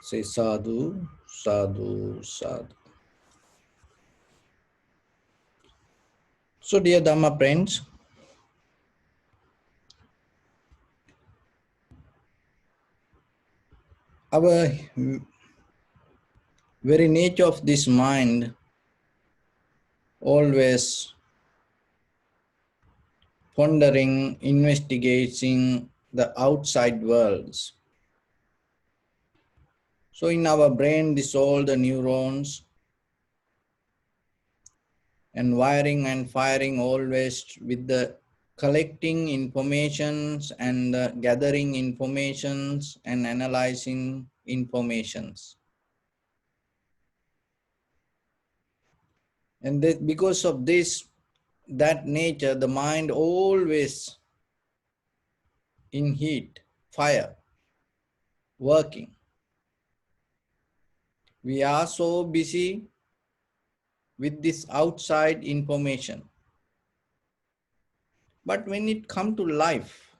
Say sadhu, sadhu, sadhu. So dear Dharma friends, our very nature of this mind always pondering, investigating the outside worlds. So in our brain, this all the neurons and wiring and firing always with the collecting informations and gathering informations and analyzing informations. And that because of this, that nature, the mind always in heat, fire, working. We are so busy with this outside information. But when it comes to life,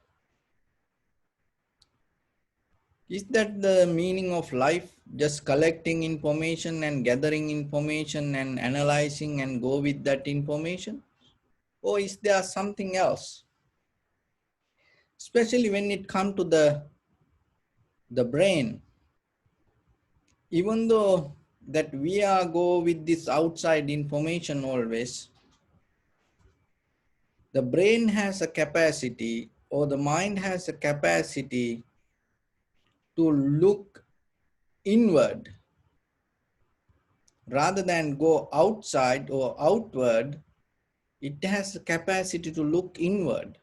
is that the meaning of life? Just collecting information and gathering information and analyzing and go with that information? Or is there something else? Especially when it comes to the brain, even though that we are go with this outside information always, the brain has a capacity or the mind has a capacity to look inward rather than go outside or outward. It has a capacity to look inward.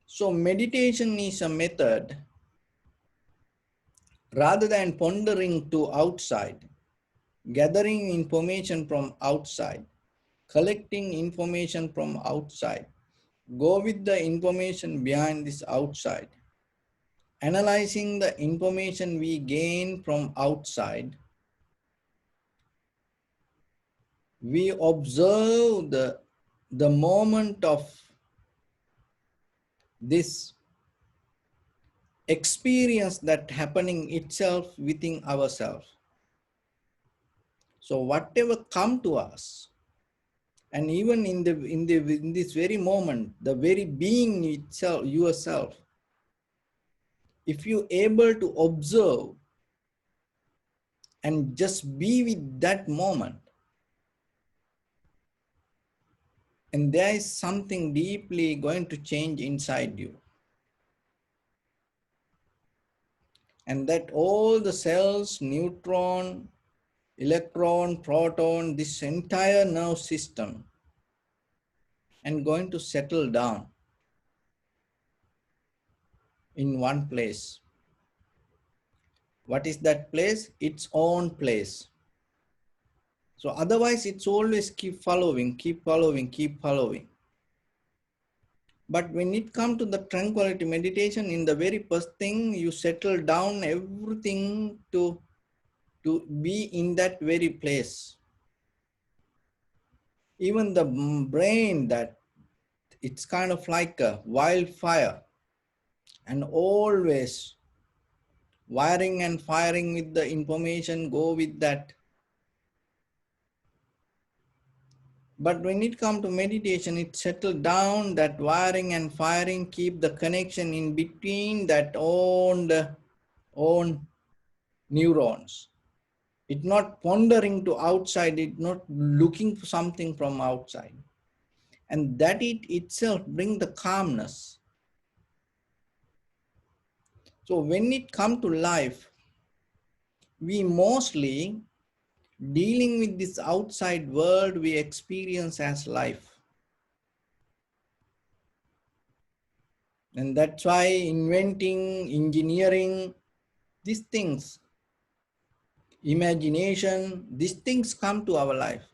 So meditation is a method rather than pondering to outside, gathering information from outside, collecting information from outside, go with the information behind this outside, analyzing the information we gain from outside. We observe the moment of this experience that happening itself within ourselves. So whatever come to us, and even in this very moment, the very being itself, yourself, if you able to observe and just be with that moment, and there is something deeply going to change inside you. And that all the cells, neutron, electron, proton, this entire nerve system, and going to settle down in one place. What is that place? Its own place. So otherwise it's always keep following, keep following, keep following. But when it comes to the tranquility meditation, in the very first thing, you settle down everything to be in that very place. Even the brain, that it's kind of like a wildfire, and always wiring and firing with the information, go with that. But when it comes to meditation, it settles down, that wiring and firing, keep the connection in between that own neurons. It's not pondering to outside, it's not looking for something from outside. And that it itself brings the calmness. So when it comes to life, we mostly dealing with this outside world we experience as life. And that's why inventing, engineering, these things, imagination, these things come to our life.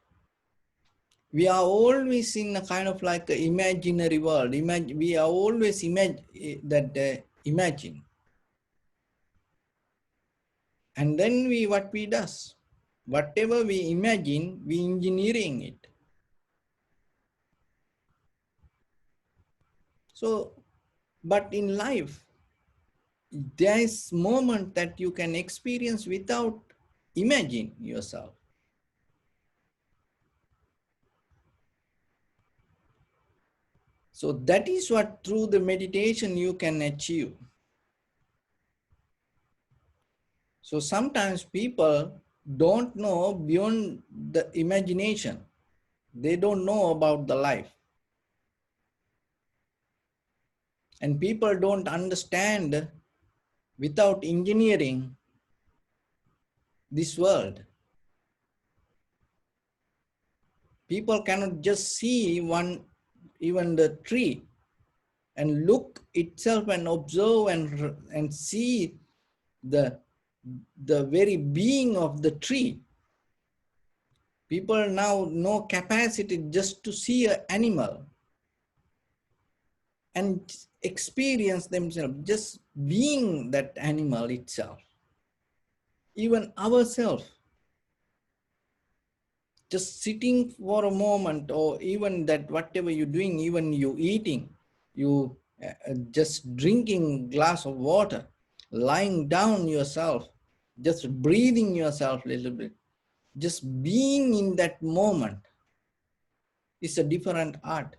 We are always in a kind of like an imaginary world. We are always imagine. And then what we does, whatever we imagine, we engineering it. So, but in life, there is moment that you can experience without imagine yourself. So that is what through the meditation you can achieve. So sometimes people don't know beyond the imagination. They don't know about the life. And people don't understand without engineering this world. People cannot just see one, even the tree, and look itself and observe and see the very being of the tree. People now know capacity just to see an animal and experience themselves just being that animal itself. Even ourselves, just sitting for a moment, or even that whatever you're doing, even you eating, you just drinking glass of water, lying down yourself, just breathing yourself a little bit, just being in that moment is a different art.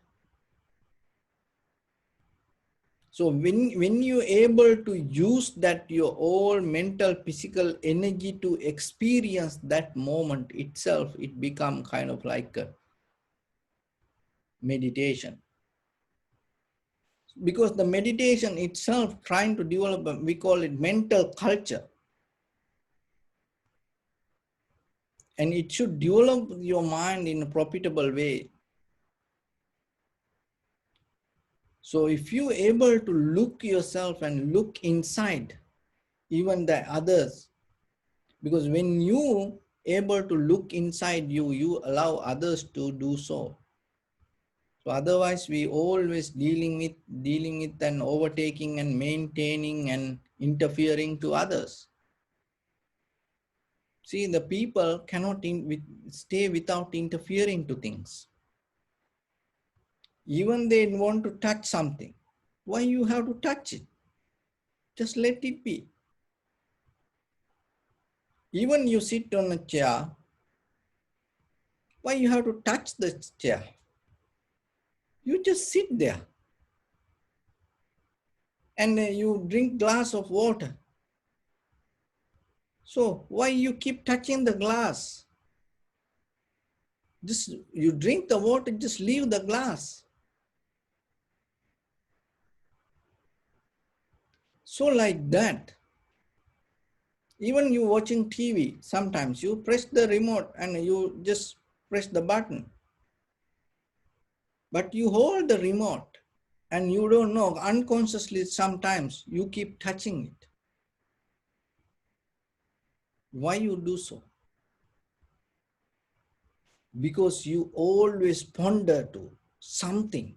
So when you're able to use that your whole mental, physical energy to experience that moment itself, it becomes kind of like a meditation. Because the meditation itself trying to develop, we call it mental culture. And it should develop your mind in a profitable way. So if you're able to look yourself and look inside, even the others, because when you able to look inside you, you allow others to do so. So otherwise we always dealing with and overtaking and maintaining and interfering to others. See, the people cannot stay without interfering to things. Even they want to touch something. Why you have to touch it? Just let it be. Even you sit on a chair, why you have to touch the chair? You just sit there. And you drink glass of water. So why you keep touching the glass? Just you drink the water, just leave the glass. So like that, even you watching TV, sometimes you press the remote and you just press the button. But you hold the remote and you don't know, unconsciously sometimes you keep touching it. Why you do so? Because you always ponder to something.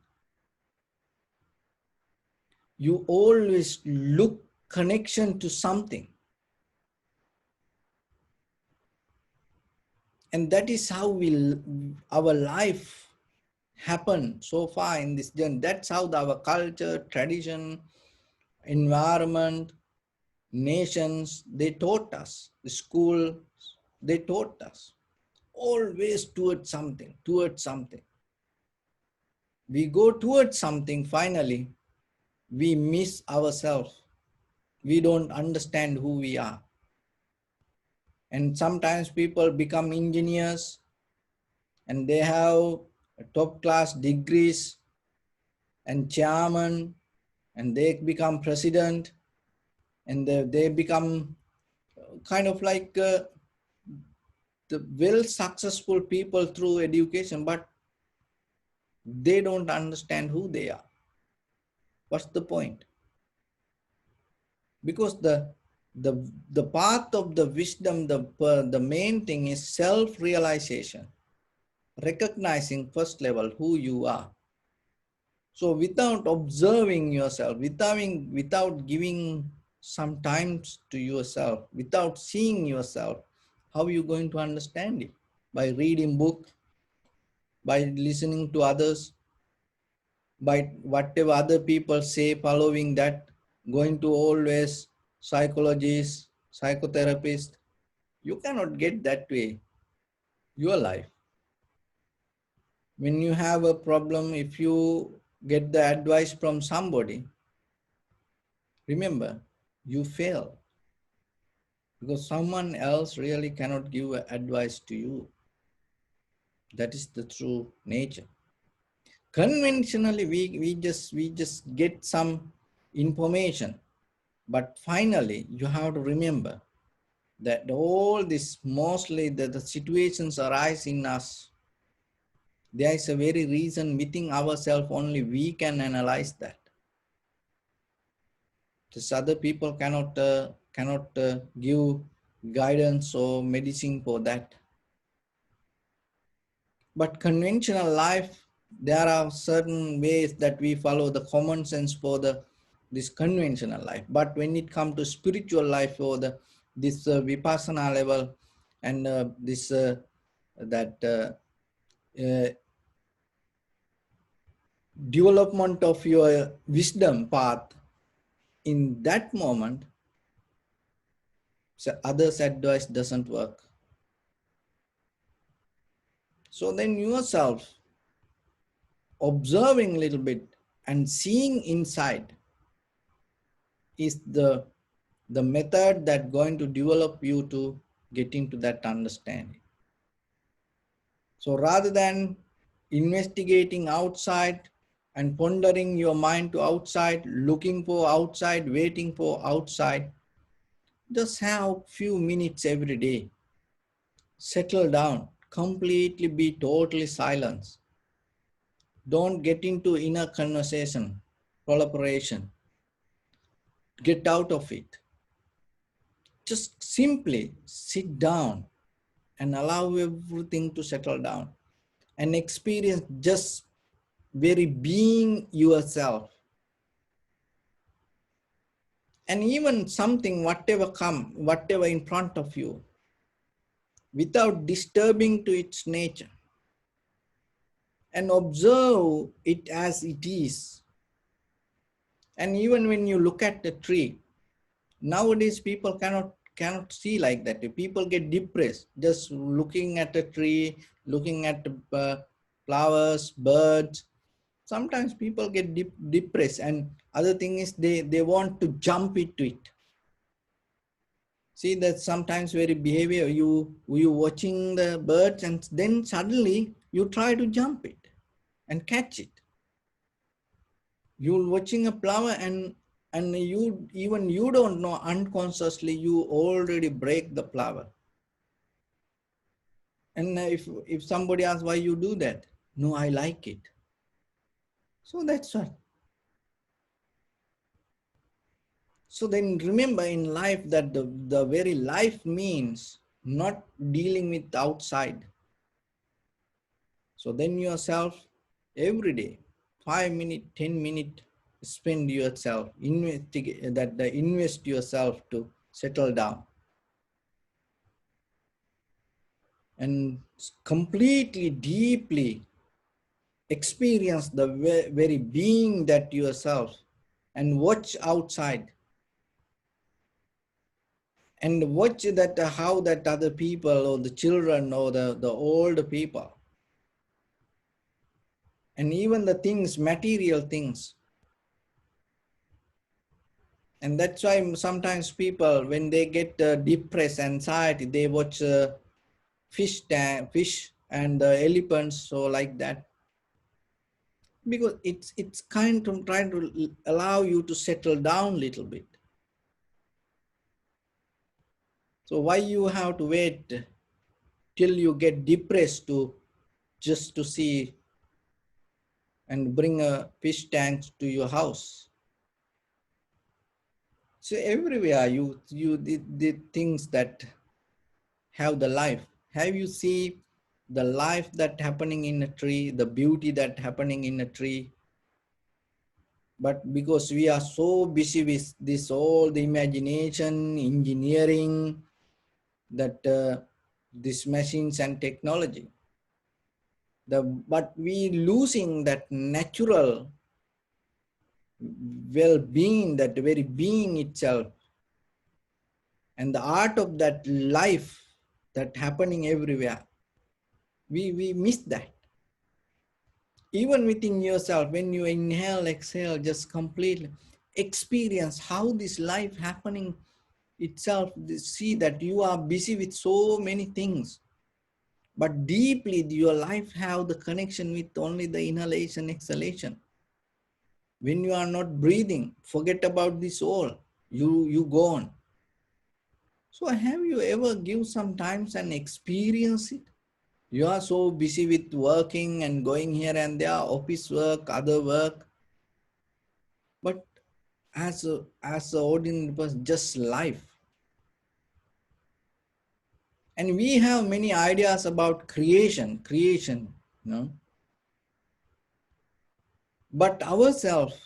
You always look connection to something. And that is how our life happened so far in this journey. That's how our culture, tradition, environment, nations, they taught us. The school, they taught us. Always towards something, towards something. We go towards something, finally, we miss ourselves. We don't understand who we are. And sometimes people become engineers and they have top class degrees and chairman, and they become president, and they become kind of like the well successful people through education, but they don't understand who they are. What's the point? Because the path of the wisdom, the main thing is self-realization, recognizing first level who you are. So without observing yourself, without giving some time to yourself, without seeing yourself, how are you going to understand it? By reading book, by listening to others, by whatever other people say, following that. going to always psychologists, psychotherapists. You cannot get that way your life. When you have a problem, if you get the advice from somebody, remember, you fail because someone else really cannot give advice to you. That is the true nature. Conventionally, we just get some information, but finally you have to remember that all this mostly the situations arise in us. There is a very reason within ourselves only we can analyze that. This other people cannot give guidance or medicine for that. But conventional life, there are certain ways that we follow the common sense for this conventional life. But when it comes to spiritual life or this vipassana level and this that development of your wisdom path, in that moment, so others' advice doesn't work. So then yourself observing a little bit and seeing inside is the method that going to develop you to get into that understanding. So rather than investigating outside and pondering your mind to outside, looking for outside, waiting for outside, just have few minutes every day. Settle down, completely be totally silent. Don't get into inner conversation, collaboration. Get out of it. Just simply sit down and allow everything to settle down and experience just very being yourself. And even something, whatever in front of you, without disturbing to its nature, and observe it as it is. And even when you look at the tree, nowadays people cannot see like that. People get depressed just looking at a tree, looking at flowers, birds. Sometimes people get depressed, and other thing is they want to jump into it. See that sometimes very behavior, you watching the birds and then suddenly you try to jump it and catch it. You're watching a flower and you don't know, unconsciously you already break the flower. And if somebody asks why you do that, no, I like it. So that's what. So then remember in life that the very life means not dealing with outside. So then yourself every day, 5 minutes, 10 minutes, spend yourself, invest yourself to settle down and completely, deeply experience the very being that yourself, and watch outside and watch that how that other people or the children or the old people and even the things, material things. And that's why sometimes people, when they get depressed, anxiety, they watch fish and elephants, so like that, because it's kind of trying to allow you to settle down a little bit. So why you have to wait till you get depressed to just to see and bring a fish tank to your house? So everywhere you the things that have the life. Have you see the life that happening in a tree, the beauty that happening in a tree? But because we are so busy with this all the imagination, engineering, that these machines and technology, but we losing that natural well-being, that very being itself, and the art of that life that happening everywhere. We miss that. Even within yourself, when you inhale, exhale, just completely experience how this life happening itself. See that you are busy with so many things, but deeply your life have the connection with only the inhalation, exhalation. When you are not breathing, forget about this all. You go on. So have you ever give some times and experience it? You are so busy with working and going here and there, office work, other work, but as a ordinary person, just life. And we have many ideas about creation, you know. But ourselves,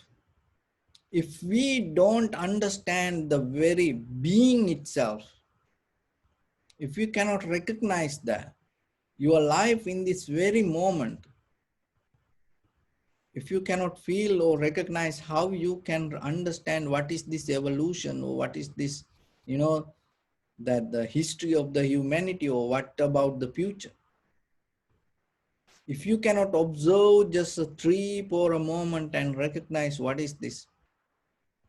if we don't understand the very being itself, if you cannot recognize that your life in this very moment, if you cannot feel or recognize, how you can understand what is this evolution, or what is this, you know, that the history of the humanity, or what about the future? If you cannot observe just a tree for a moment and recognize what is this,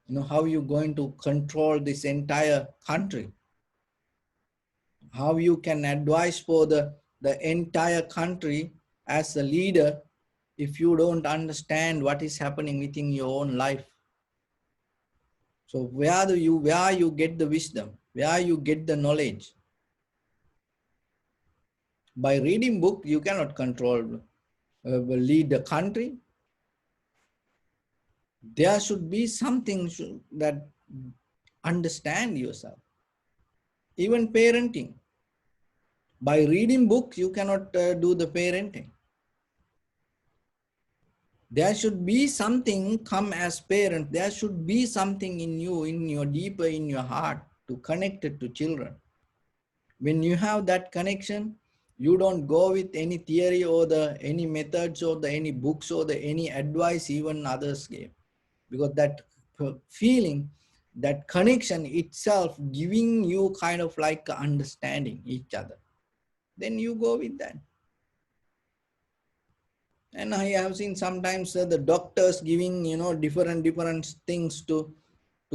you know, how you going to control this entire country? How you can advise for the entire country as a leader if you don't understand what is happening within your own life? So where you get the wisdom, where you get the knowledge? By reading book, you cannot control, lead the country. There should be something that understand yourself. Even parenting, by reading books, you cannot do the parenting. There should be something come as parent. There should be something in you, in your deeper, in your heart, to connect it to children. When you have that connection, you don't go with any theory or the any methods or the any books or the any advice even others gave, because that feeling, that connection itself giving you kind of like understanding each other, then you go with that. And I have seen sometimes the doctors giving, you know, different things to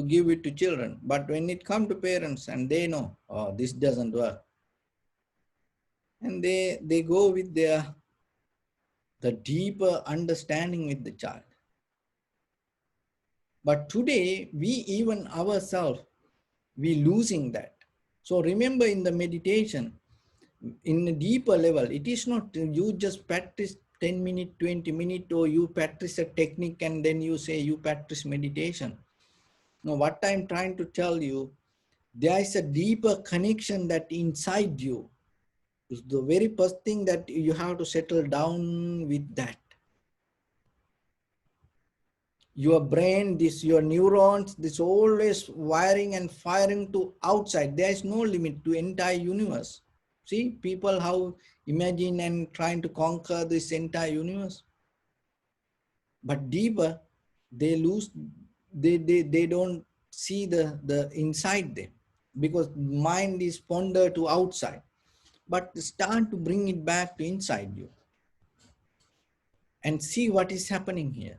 give it to children, but when it come to parents and they know, oh, this doesn't work, and they go with their the deeper understanding with the child. But today we even ourselves, we losing that. So remember, in the meditation, in a deeper level, it is not you just practice 10 minutes, 20 minutes, or you practice a technique and then you say you practice meditation. No, what I'm trying to tell you, there is a deeper connection that inside you. It's the very first thing that you have to settle down with that. Your brain, this your neurons, this always wiring and firing to outside. There is no limit to entire universe. See, people how imagine and trying to conquer this entire universe. But deeper, they lose, they don't see the inside them, because mind is ponder to outside. But start to bring it back to inside you and see what is happening here.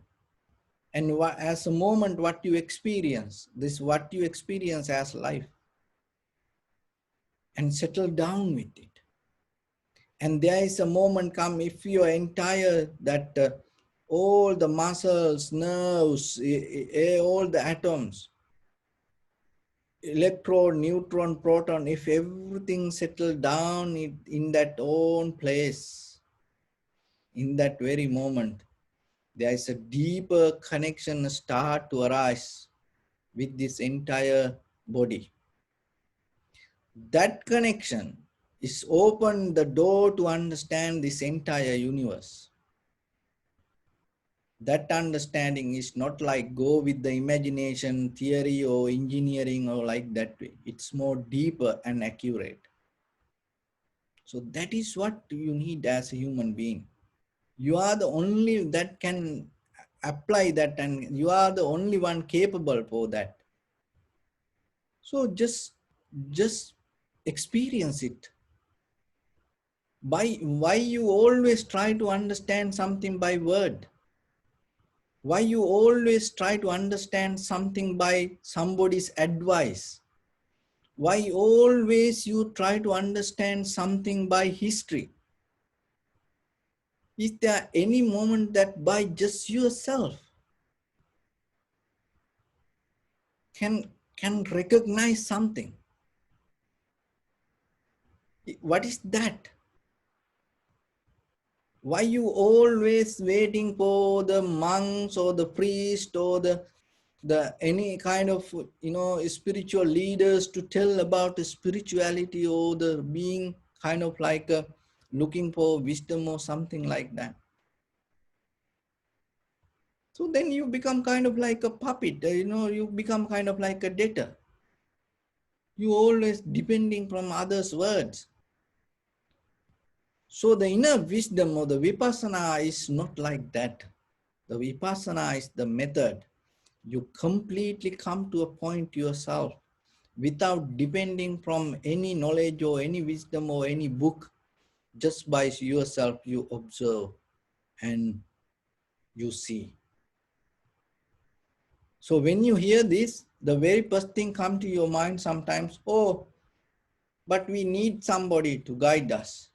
And as a moment, what you experience, this what you experience as life, and settle down with it. And there is a moment come, if your entire that all the muscles, nerves, all the atoms, electron, neutron, proton, if everything settle down in that own place, in that very moment, there is a deeper connection start to arise with this entire body. That connection is open the door to understand this entire universe. That understanding is not like go with the imagination, theory, or engineering, or like that way. It's more deeper and accurate. So that is what you need as a human being. You are the only that can apply that, and you are the only one capable for that. So just experience it. Why you always try to understand something by word? Why you always try to understand something by somebody's advice? Why always you try to understand something by history? Is there any moment that by just yourself can recognize something? What is that? Why you always waiting for the monks or the priest or the any kind of spiritual leaders to tell about the spirituality, or the being kind of like looking for wisdom or something like that? So then you become kind of like a puppet, you become kind of like a debtor. You always depending from others' words. So the inner wisdom or the vipassana is not like that. The vipassana is the method. You completely come to a point yourself without depending from any knowledge or any wisdom or any book. Just by yourself, you observe and you see. So when you hear this, the very first thing come to your mind sometimes, oh, but we need somebody to guide us.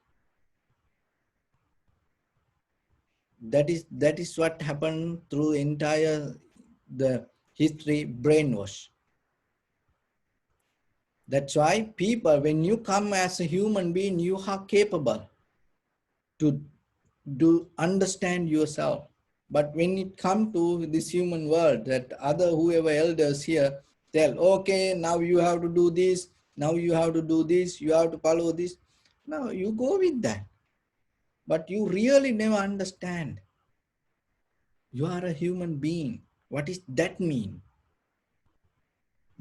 That is what happened through entire the history, brainwash. That's why people, when you come as a human being, you are capable to do understand yourself. But when it comes to this human world, that other whoever elders here tell, okay, now you have to do this, now you have to do this, you have to follow this. Now you go with that. But you really never understand. You are a human being. What does that mean?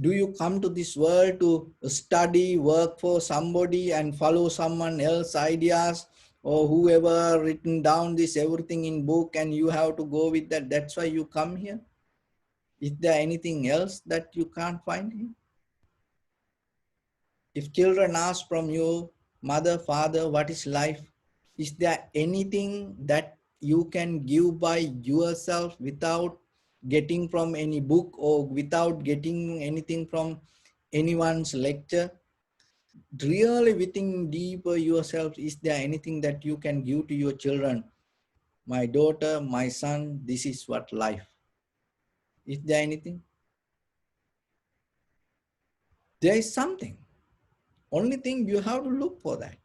Do you come to this world to study, work for somebody and follow someone else's ideas, or whoever written down this everything in book and you have to go with that? That's why you come here. Is there anything else that you can't find here? If children ask from you, mother, father, what is life? Is there anything that you can give by yourself without getting from any book or without getting anything from anyone's lecture? Really within deeper yourself, is there anything that you can give to your children? My daughter, my son, this is what life. Is there anything? There is something. Only thing you have to look for that.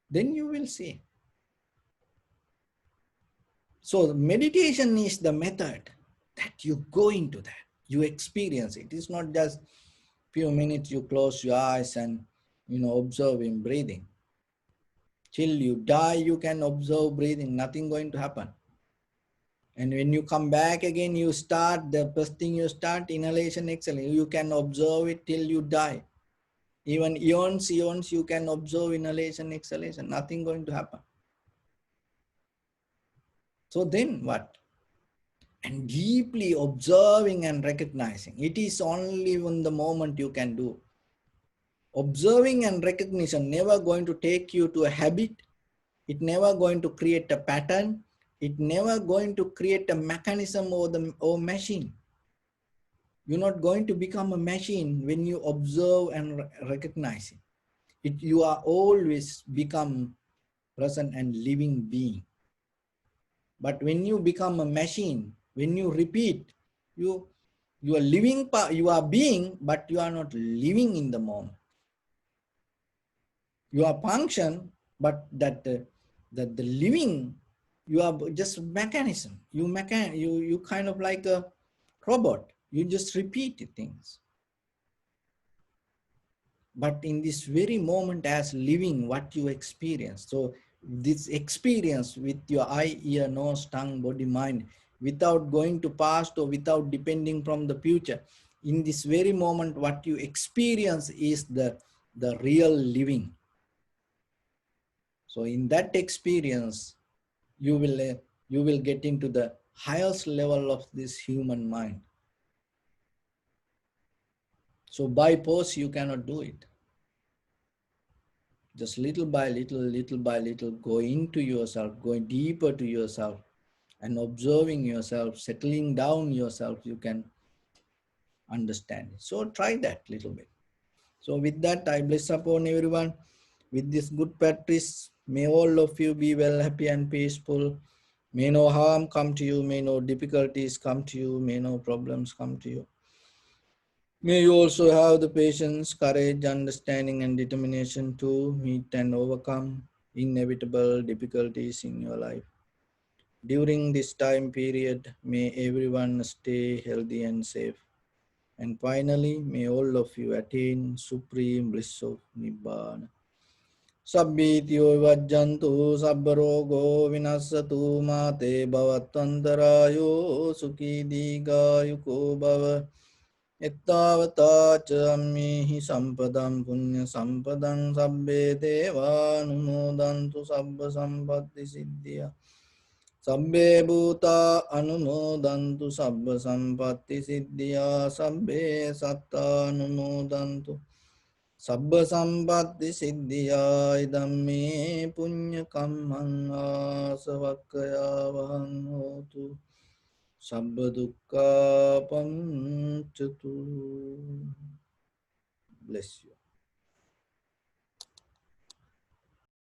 Then you will see. So meditation is the method that you go into that. You experience it. It's not just few minutes you close your eyes and observe in breathing. Till you die, you can observe breathing. Nothing going to happen. And when you come back again, you start, the first thing you start, inhalation, exhalation. You can observe it till you die. Even eons, you can observe inhalation, exhalation. Nothing going to happen. So then what? And deeply observing and recognizing. It is only in the moment you can do. Observing and recognition never going to take you to a habit. It never going to create a pattern. It never going to create a mechanism or machine. You're not going to become a machine when you observe and recognize it. You are always become present and living being. But when you become a machine, when you repeat, you are living, you are being, but you are not living in the moment. You are function, but that the living, you are just mechanism. You kind of like a robot. You just repeat things. But in this very moment as living what you experience. So this experience with your eye, ear, nose, tongue, body, mind, without going to past or without depending from the future, in this very moment what you experience is the real living. So in that experience, you will you will get into the highest level of this human mind. So by force, you cannot do it. Just little by little, little by little, go into yourself, going deeper to yourself and observing yourself, settling down yourself, you can understand it. So try that little bit. So with that, I bless upon everyone with this good practice. May all of you be well, happy and peaceful. May no harm come to you, may no difficulties come to you, may no problems come to you. May you also have the patience, courage, understanding and determination to meet and overcome inevitable difficulties in your life. During this time period, may everyone stay healthy and safe. And finally, may all of you attain supreme bliss of Nibbana. Sabbityo vajjantu sabbarogo vinasatu mate bhavatvantarayo sukhi digayuko bhava. Ittavata ca ammihi sampadam punya sampadam sabbe deva anumodantu sabba sampatti siddhya. Sabbe bhuta anumodantu sabba sampatti siddhya. Sabbe satta anumodantu sabba sampatti siddhya. Idam me punya kammang asavakkaya vahang hotu. Sabba dukkha pamuccatu. Bless you.